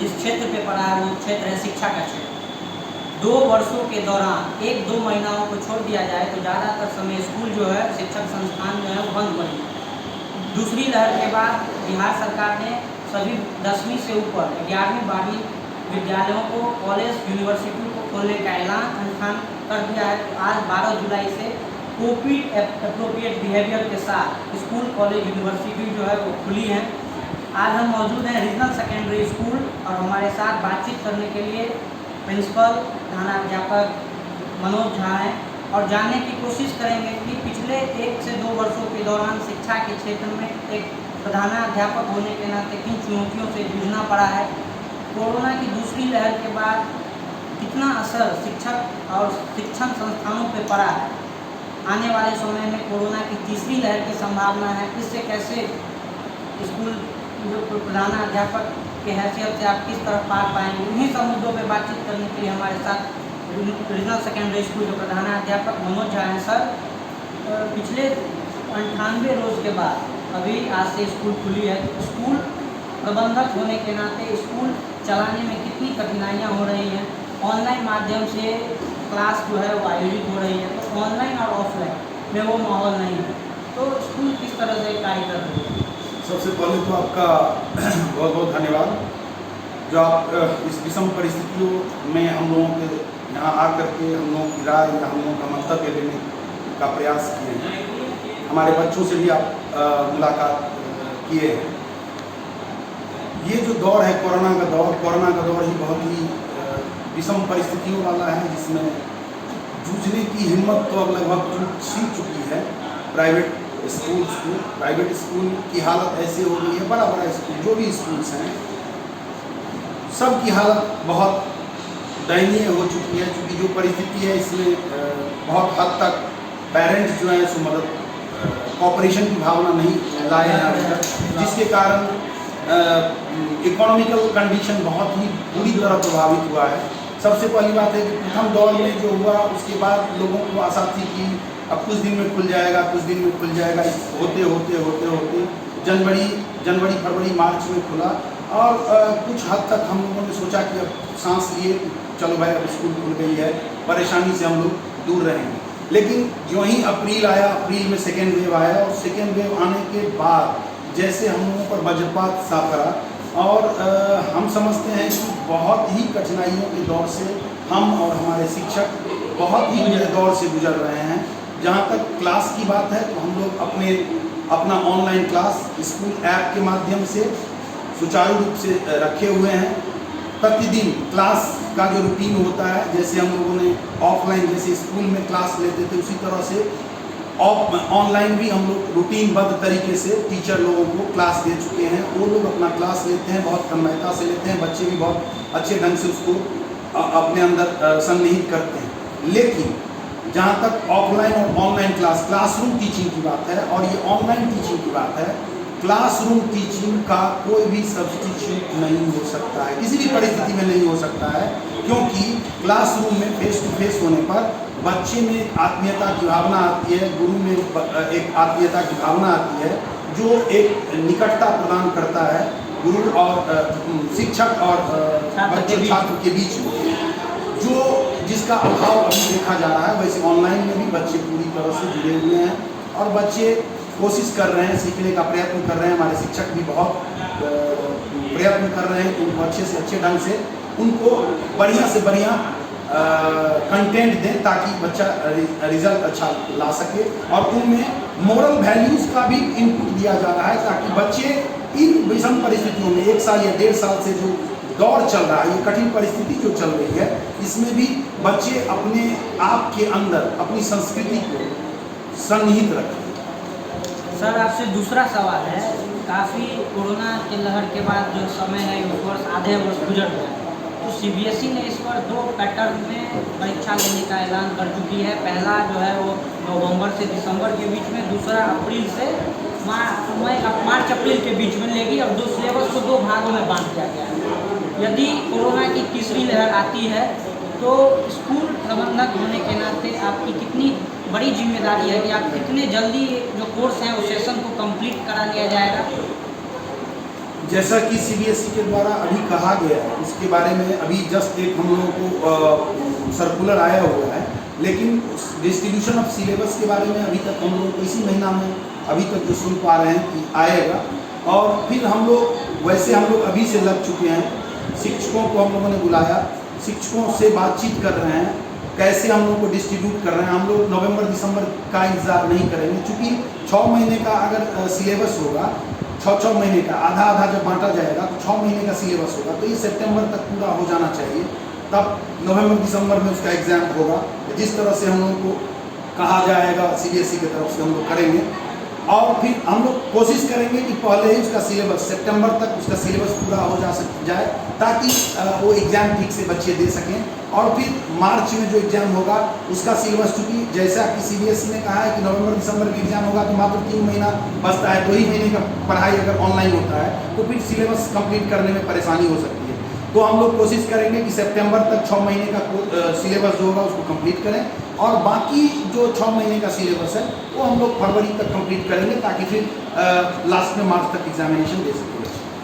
जिस क्षेत्र पे पढ़ा है वो क्षेत्र है शिक्षा का क्षेत्र। 2 वर्षों के दौरान 1-2 महीनाओं को छोड़ दिया जाए तो ज़्यादातर समय स्कूल जो है, शिक्षक संस्थान जो है वो बंद पड़ी। दूसरी लहर के बाद बिहार सरकार ने सभी 10वीं से ऊपर 11वीं-12वीं विद्यालयों को, कॉलेज यूनिवर्सिटी को खोलने का ऐलान कर दिया है। तो आज 12 जुलाई से कोविड एप्रोप्रिएट बिहेवियर के साथ स्कूल, कॉलेज, यूनिवर्सिटी जो है वो खुली हैं। आज हम मौजूद हैं रीजनल सेकेंडरी स्कूल और हमारे साथ बातचीत करने के लिए प्रिंसिपल प्रधानाध्यापक मनोज झा हैं और जानने की कोशिश करेंगे कि पिछले 1 से 2 वर्षों के दौरान शिक्षा के क्षेत्र में एक प्रधानाध्यापक होने के नाते किन चुनौतियों से जूझना पड़ा है, कोरोना की दूसरी लहर के बाद कितना असर शिक्षक और शिक्षण संस्थानों पर पड़ा है, आने वाले समय में कोरोना की तीसरी लहर की संभावना है, इससे कैसे स्कूल प्रधानाध्यापक के हैसियत से आप किस तरह पार पाएंगे। इन्हीं सब मुद्दों पर बातचीत करने के लिए हमारे साथ रीजनल सेकेंडरी स्कूल के प्रधानाध्यापक मनोज झा हैं। सर, पिछले 98 रोज के बाद अभी आज से स्कूल खुली है, स्कूल प्रबंधक होने के नाते स्कूल चलाने में कितनी कठिनाइयाँ हो रही हैं, ऑनलाइन माध्यम से क्लास जो है वो आयोजित हो रही है, तो ऑनलाइन और ऑफलाइन में वो माहौल नहीं है, तो स्कूल किस तरह से कार्य कर रही है। सबसे पहले तो आपका बहुत बहुत धन्यवाद जो आप इस विषम परिस्थितियों में हम लोगों के यहाँ आकर के हम लोगों की राय या हम लोगों का मंतव्य लेने का प्रयास किए हैं। हमारे बच्चों से भी आप मुलाकात किए हैं। ये जो दौर है कोरोना का दौर ही बहुत ही विषम परिस्थितियों वाला है, जिसमें जूझने की हिम्मत तो अब लगभग छीन चुकी है। प्राइवेट स्कूल की हालत ऐसी हो गई है, बड़ा स्कूल जो भी स्कूल्स हैं सब की हालत बहुत दयनीय हो चुकी है। क्योंकि जो परिस्थिति है इसमें बहुत हद तक पेरेंट्स जो हैं सो मदद कॉपरेशन की भावना नहीं लाए हैं, जिसके कारण इकोनॉमिकल कंडीशन बहुत ही बुरी तरह प्रभावित हुआ है। सबसे पहली बात है कि प्रथम दौर में जो हुआ उसके बाद लोगों को आशा थी कि अब कुछ दिन में खुल जाएगा, होते होते जनवरी फरवरी मार्च में खुला और कुछ हद तक हम लोगों ने सोचा कि अब सांस लिए, चलो भाई अब स्कूल खुल गई है, परेशानी से हम लोग दूर रहेंगे। लेकिन जो ही अप्रैल आया, अप्रैल में सेकेंड वेव आया और सेकेंड वेव आने के बाद जैसे हम लोगों पर वज्रपात सा करा और हम समझते हैं कि बहुत ही कठिनाइयों के दौर से हम और हमारे शिक्षक बहुत ही दौर से गुजर रहे हैं। जहाँ तक क्लास की बात है तो हम लोग अपना ऑनलाइन क्लास स्कूल ऐप के माध्यम से सुचारू रूप से रखे हुए हैं। प्रतिदिन क्लास का जो रूटीन होता है, जैसे हम लोगों ने ऑफलाइन जैसे स्कूल में क्लास लेते थे उसी तरह से ऑनलाइन भी हम लोग रूटीनबद्ध तरीके से टीचर लोगों को क्लास दे चुके हैं। वो लोग अपना क्लास लेते हैं, बहुत तन्मयता से लेते हैं, बच्चे भी बहुत अच्छे ढंग से उसको अपने अंदर सन्निहित करते हैं। लेकिन जहाँ तक ऑफलाइन और ऑनलाइन क्लासरूम टीचिंग की बात है और ये ऑनलाइन टीचिंग की बात है, क्लासरूम टीचिंग का कोई भी सब्स्टिट्यूट नहीं हो सकता है, किसी भी परिस्थिति में नहीं हो सकता है। क्योंकि क्लासरूम में फेस टू फेस होने पर बच्चे में एक आत्मीयता की भावना आती है, गुरु में एक आत्मीयता की भावना आती है, जो एक निकटता प्रदान करता है गुरु और शिक्षक और बच्चे छात्र के बीच में, जो जिसका अभाव अभी देखा जा रहा है। वैसे ऑनलाइन में भी बच्चे पूरी तरह से जुड़े हुए हैं और बच्चे कोशिश कर रहे हैं, सीखने का प्रयत्न कर रहे हैं। हमारे शिक्षक भी बहुत प्रयत्न कर रहे हैं कि उनको अच्छे से अच्छे ढंग से उनको बढ़िया से बढ़िया कंटेंट दें ताकि बच्चा रिजल्ट अच्छा ला सके। और उनमें मोरल वैल्यूज़ का भी इनपुट दिया जा रहा है ताकि बच्चे इन विषम परिस्थितियों में 1 साल या 1.5 साल से जो दौर चल रहा है, ये कठिन परिस्थिति जो चल रही है, इसमें भी बच्चे अपने आप के अंदर अपनी संस्कृति को सन्निहित रखें। सर, आपसे दूसरा सवाल है, काफ़ी कोरोना के लहर के बाद जो समय है उस वर्ष आधे वर्ष गुजर गया, तो CBSE ने इस वर्ष 2 पैटर्न में परीक्षा लेने का ऐलान कर चुकी है। पहला जो है वो नवंबर से दिसंबर के बीच में, दूसरा अप्रैल से मार्च अप्रैल के बीच में लेगी और 2 सिलेबस को 2 भागों में बांट दिया गया है। यदि कोरोना की तीसरी लहर आती है तो स्कूल प्रबंधक होने के नाते आपकी कितनी बड़ी जिम्मेदारी है कि आप कितने जल्दी जो कोर्स हैं उस सेशन को कंप्लीट करा लिया जाएगा। जैसा कि सीबीएसई के द्वारा अभी कहा गया है, उसके बारे में अभी जस्ट एक हम लोगों को सर्कुलर आया हुआ है, लेकिन डिस्ट्रीब्यूशन ऑफ सिलेबस के बारे में अभी तक हम लोगों को इसी महीना में अभी तक जो सुन पा रहे हैं कि आएगा। और फिर हम लोग अभी से लग चुके हैं, शिक्षकों को हम लोगों ने बुलाया, शिक्षकों से बातचीत कर रहे हैं, कैसे हम लोग को डिस्ट्रीब्यूट कर रहे हैं। हम लोग नवंबर दिसंबर का इंतजार नहीं करेंगे, चूँकि 6 महीने का अगर सिलेबस होगा, 6 महीने का आधा आधा जब बांटा जाएगा तो 6 महीने का सिलेबस होगा, तो ये सितंबर तक पूरा हो जाना चाहिए, तब नवंबर दिसंबर में उसका एग्ज़ाम होगा। जिस तरह से हम लोगों को कहा जाएगा सीबीएसई की तरफ से हम लोग करेंगे, और फिर हम लोग कोशिश करेंगे कि पहले ही उसका सिलेबस सितंबर तक उसका सिलेबस पूरा हो जाए, ताकि वो एग्ज़ाम ठीक से बच्चे दे सकें। और फिर मार्च में जो एग्ज़ाम होगा उसका सिलेबस, चूँकि जैसा कि सीबीएसई ने कहा है कि नवंबर दिसंबर का एग्ज़ाम होगा, तो मात्र 3 महीना बचता है, 2 ही महीने का पढ़ाई अगर ऑनलाइन होता है तो फिर सिलेबस कंप्लीट करने में परेशानी हो सकती है। तो हम लोग कोशिश करेंगे कि सितंबर तक 6 महीने का सिलेबस जो होगा उसको कंप्लीट करें, और बाकी जो 6 महीने का सिलेबस है वो हम लोग फरवरी तक कंप्लीट करेंगे, ताकि फिर लास्ट में मार्च तक एग्जामिनेशन दे सकें।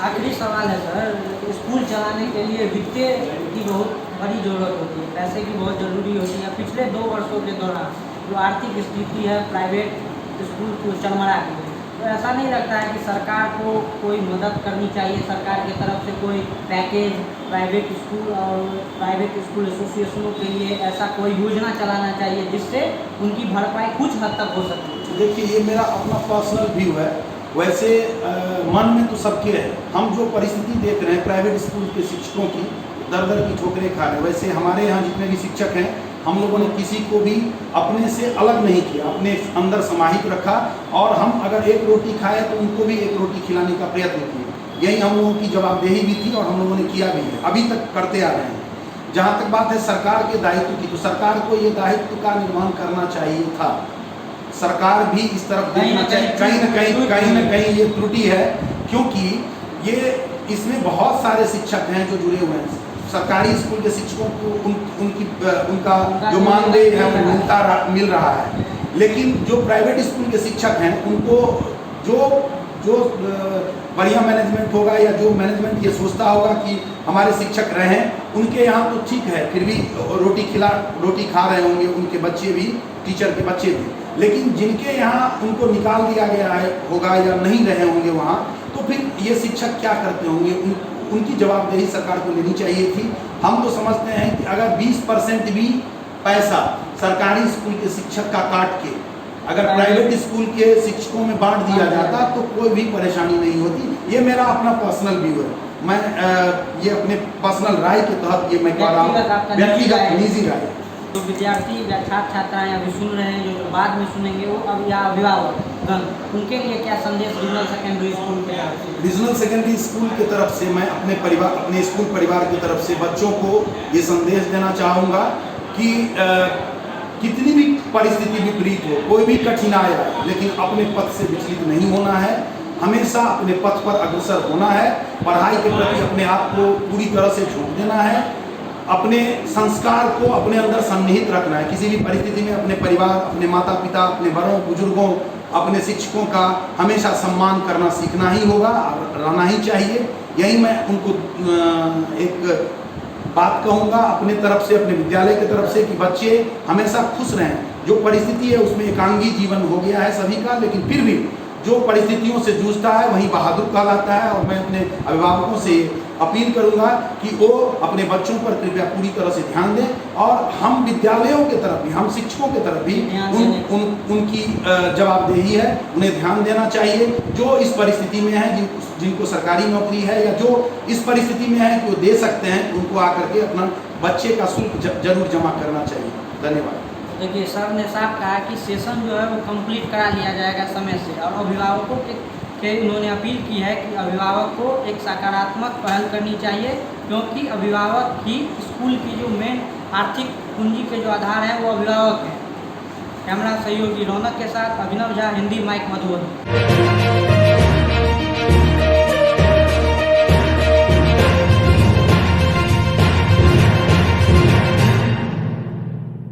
आखिरी सवाल है सर, स्कूल चलाने के लिए वित्तीय की बहुत बड़ी ज़रूरत होती है, पैसे की बहुत ज़रूरी होती है। पिछले 2 वर्षों के दौरान जो आर्थिक स्थिति है प्राइवेट स्कूल को चरमरा गई है, तो ऐसा नहीं लगता है कि सरकार को कोई मदद करनी चाहिए, सरकार की तरफ से कोई पैकेज प्राइवेट स्कूल और प्राइवेट स्कूल एसोसिएशनों के लिए ऐसा कोई योजना चलाना चाहिए जिससे उनकी भरपाई कुछ हद तक हो सके? देखिए, ये मेरा अपना पर्सनल व्यू है। वैसे मन में तो सबके है, हम जो परिस्थिति देख रहे हैं प्राइवेट स्कूल के शिक्षकों की, दर दर की ठोकरें खा रहे हैं। वैसे हमारे यहाँ जितने भी शिक्षक हैं, हम लोगों ने किसी को भी अपने से अलग नहीं किया, अपने अंदर समाहित रखा, और हम अगर एक रोटी खाए तो उनको भी एक रोटी खिलाने का प्रयत्न किए। यही हम लोगों की जवाबदेही भी थी और हम लोगों ने किया भी है, अभी तक करते आ रहे हैं। जहाँ तक बात है सरकार के दायित्व की, तो सरकार को ये दायित्व का निर्वहन करना चाहिए था। सरकार भी इस तरफ देखना चाहिए, कहीं ना कहीं ये त्रुटि है, क्योंकि ये इसमें बहुत सारे शिक्षक हैं जो जुड़े हुए हैं। सरकारी स्कूल के शिक्षकों को उनका जो मानदेय है वो मिल रहा है, लेकिन जो प्राइवेट स्कूल के शिक्षक हैं उनको जो बढ़िया मैनेजमेंट होगा, या जो मैनेजमेंट ये सोचता होगा कि हमारे शिक्षक रहें, उनके यहाँ तो ठीक है, फिर भी रोटी खा रहे होंगे उनके बच्चे भी, टीचर के बच्चे भी। लेकिन जिनके यहाँ उनको निकाल दिया गया है होगा या नहीं रहे होंगे वहाँ, तो फिर ये शिक्षक क्या करते होंगे? उनकी जवाबदेही सरकार को लेनी चाहिए थी। हम तो समझते हैं कि अगर 20% भी पैसा सरकारी स्कूल के शिक्षक का काट के अगर प्राइवेट स्कूल के शिक्षकों में बांट दिया जाता तो कोई भी परेशानी नहीं होती। ये मेरा अपना पर्सनल व्यू है, मैं ये अपने पर्सनल राय के तहत ये मैं कह रहा हूँ, व्यक्तिगत निजी राय। तो विद्यार्थी या छात्र छात्राएँ अभी सुन रहे हैं, जो बाद में सुनेंगे वो अब, या अभिभावकगण, उनके लिए क्या संदेश रीजनल सेकेंडरी स्कूल के तरफ से? रीजनल सेकेंडरी स्कूल की तरफ से मैं अपने स्कूल परिवार की तरफ से बच्चों को ये संदेश देना चाहूँगा कि कितनी भी परिस्थिति विपरीत हो, कोई भी कठिनाई आए, लेकिन अपने पथ से विचलित नहीं होना है, हमेशा अपने पथ पर अग्रसर होना है, पढ़ाई के प्रति अपने आप को पूरी तरह से झोंक देना है, अपने संस्कार को अपने अंदर सन्निहित रखना है। किसी भी परिस्थिति में अपने परिवार, अपने माता पिता, अपने बड़ों बुजुर्गों, अपने शिक्षकों का हमेशा सम्मान करना सीखना ही होगा, रहना ही चाहिए। यही मैं उनको एक बात कहूँगा अपने तरफ से, अपने विद्यालय की तरफ से, कि बच्चे हमेशा खुश रहें। जो परिस्थिति है उसमें एकांगी जीवन हो गया है सभी का, लेकिन फिर भी जो परिस्थितियों से जूझता है वही बहादुर कहलाता है। और मैं अपने अभिभावकों से अपील करूंगा कि वो अपने बच्चों पर कृपया पूरी तरह से ध्यान दें, और हम विद्यालयों की तरफ भी, हम शिक्षकों की तरफ भी उनकी जवाबदेही है, उन्हें ध्यान देना चाहिए। जो इस परिस्थिति में है, जिनको सरकारी नौकरी है, या जो इस परिस्थिति में है कि वो दे सकते हैं, उनको आकर के अपना बच्चे का शुल्क जरूर जमा करना चाहिए। धन्यवाद। देखिए, सर ने साफ कहा कि सेशन जो है वो कंप्लीट करा लिया जाएगा समय से, और अभिभावकों के उन्होंने अपील की है कि अभिभावक को एक सकारात्मक पहल करनी चाहिए, क्योंकि अभिभावक ही स्कूल की जो मेन आर्थिक पूंजी के जो आधार हैं वो अभिभावक हैं। कैमरा सहयोगी रौनक के साथ अभिनव झा, हिंदी माइक, मधुबनी।